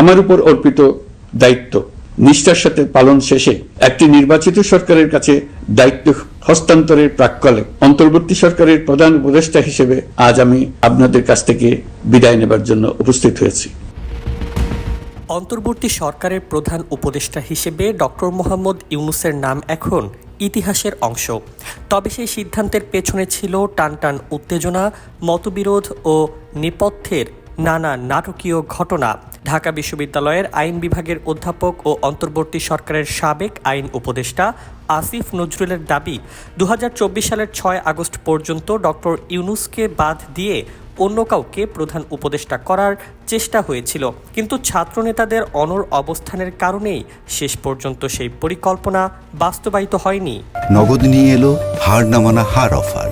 আমার উপর অর্পিত দায়িত্ব নিষ্ঠার সাথে পালন শেষে একটি নির্বাচিত সরকারের কাছে দায়িত্ব হস্তান্তরের প্রাক্কালে অন্তর্বর্তী সরকারের প্রধান উপদেষ্টা হিসেবে আজ আমি আপনাদের কাছ থেকে বিদায় নেবার জন্য উপস্থিত হয়েছি। অন্তর্বর্তী সরকারের প্রধান উপদেষ্টা হিসেবে ডক্টর মোহাম্মদ ইউনূসের নাম এখন ইতিহাসের অংশ। তবে সেই সিদ্ধান্তের পেছনে ছিল টানটান উত্তেজনা, মতবিরোধ ও নেপথ্যের নানা নাটকীয় ঘটনা। ঢাকা বিশ্ববিদ্যালয়ের আইন বিভাগের অধ্যাপক ও অন্তর্বর্তী সরকারের সাবেক আইন উপদেষ্টা আসিফ নজরুলের দাবি, 2024 সালের 6 আগস্ট পর্যন্ত ডক্টর ইউনূসকে বাদ দিয়ে অন্য কাউকে প্রধান উপদেষ্টা করার চেষ্টা হয়েছিল, কিন্তু ছাত্রনেতাদের অনড় অবস্থানের কারণেই শেষ পর্যন্ত সেই পরিকল্পনা বাস্তবায়িত হয়নি। নগদ নিয়ে এলো হার না মানা হার অফার।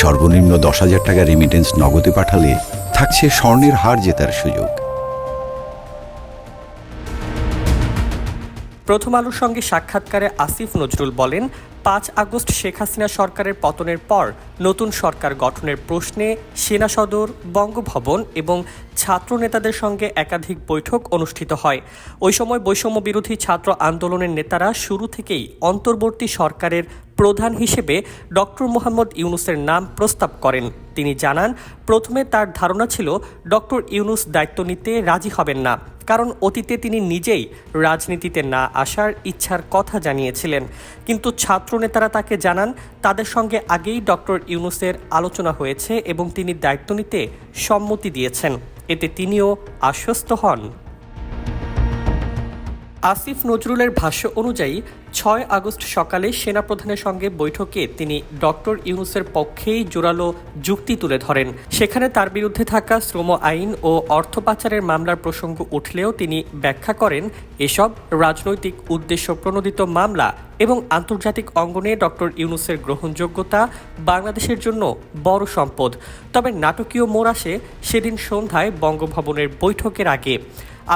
সর্বনিম্ন 10,000 টাকা রেমিটেন্স নগদে পাঠালে থাকছে স্বর্ণের হার জেতার সুযোগ। প্রথম আলোর সঙ্গে সাক্ষাৎকারে আসিফ নজরুল বলেন, 5 আগস্ট শেখ হাসিনা সরকারের পতনের পর নতুন সরকার গঠনের প্রশ্নে সেনা সদর, বঙ্গভবন এবং ছাত্র নেতাদের সঙ্গে একাধিক বৈঠক অনুষ্ঠিত হয়। ওই সময় বৈষম্য বিরোধী ছাত্র আন্দোলনের নেতারা শুরু থেকেই অন্তর্বর্তী সরকারের প্রধান হিসেবে ডক্টর মোহাম্মদ ইউনূসের নাম প্রস্তাব করেন। তিনি জানান, প্রথমে তার ধারণা ছিল ডক্টর ইউনূস দায়িত্ব নিতে রাজি হবেন না, কারণ অতীতে তিনি নিজেই রাজনীতিতে না আসার ইচ্ছার কথা জানিয়েছিলেন। কিন্তু ছাত্রনেতারা তাকে জানান, তাদের সঙ্গে আগেই ডক্টর ইউনূসের আলোচনা হয়েছে এবং তিনি দায়িত্ব নিতে সম্মতি দিয়েছেন। এতে তিনিও আশ্বস্ত হন। আসিফ নজরুলের ভাষ্য অনুযায়ী 6 আগস্ট সকালে সেনাপ্রধানের সঙ্গে বৈঠকে তিনি ডক্টর ইউনূসের পক্ষেই জোরালো যুক্তি তুলে ধরেন। সেখানে তার বিরুদ্ধে থাকা শ্রম আইন ও অর্থ পাচারের মামলার প্রসঙ্গ উঠলেও তিনি ব্যাখ্যা করেন, এসব রাজনৈতিক উদ্দেশ্য প্রণোদিত মামলা এবং আন্তর্জাতিক অঙ্গনে ডক্টর ইউনূসের গ্রহণযোগ্যতা বাংলাদেশের জন্য বড় সম্পদ। তবে নাটকীয় মোড় আসে সেদিন সন্ধ্যায় বঙ্গভবনের বৈঠকের আগে।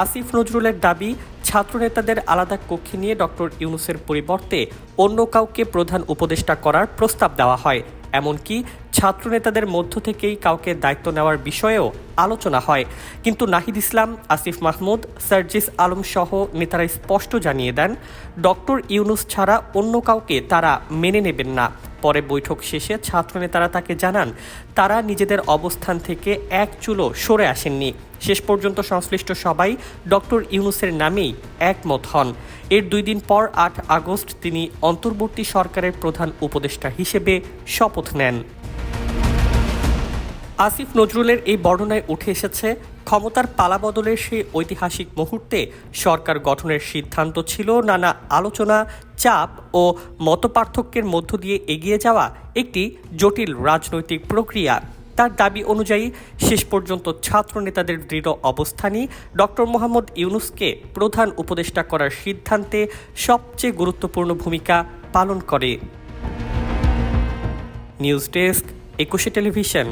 আসিফ নজরুলের দাবি, ছাত্রনেতাদের আলাদা কক্ষে নিয়ে ডক্টর ইউনূসের পরিবর্তে অন্য কাউকে প্রধান উপদেষ্টা করার প্রস্তাব দেওয়া হয়। এমনকি ছাত্রনেতাদের মধ্য থেকেই কাউকে দায়িত্ব নেওয়ার বিষয়েও আলোচনা হয়। কিন্তু নাহিদ ইসলাম, আসিফ মাহমুদ, সার্জিস আলম সহ নেতারা স্পষ্ট জানিয়ে দেন, ডক্টর ইউনূস ছাড়া অন্য কাউকে তারা মেনে নেবেন না। পরে বৈঠক শেষে ছাত্রনেতারা তাকে জানান, তারা নিজেদের অবস্থান থেকে এক চুলও সরে আসেননি। শেষ পর্যন্ত সংশ্লিষ্ট সবাই ডক্টর ইউনূসের নামেই একমত হন। এর 2 দিন পর 8 আগস্ট তিনি অন্তর্বর্তী সরকারের প্রধান উপদেষ্টা হিসেবে শপথ নেন। আসিফ নজরুলের এই বর্ণনায় উঠে এসেছে, ক্ষমতার পালাবদলের সেই ঐতিহাসিক মুহূর্তে সরকার গঠনের সিদ্ধান্ত ছিল নানা আলোচনা, চাপ ও মতপার্থক্যের মধ্য দিয়ে এগিয়ে যাওয়া একটি জটিল রাজনৈতিক প্রক্রিয়া। তার দাবি অনুযায়ী শেষ পর্যন্ত ছাত্র নেতাদের দৃঢ় অবস্থানই ডক্টর মোহাম্মদ ইউনূসকে প্রধান উপদেষ্টা করার সিদ্ধান্তে সবচেয়ে গুরুত্বপূর্ণ ভূমিকা পালন করে। News desk, 21 television.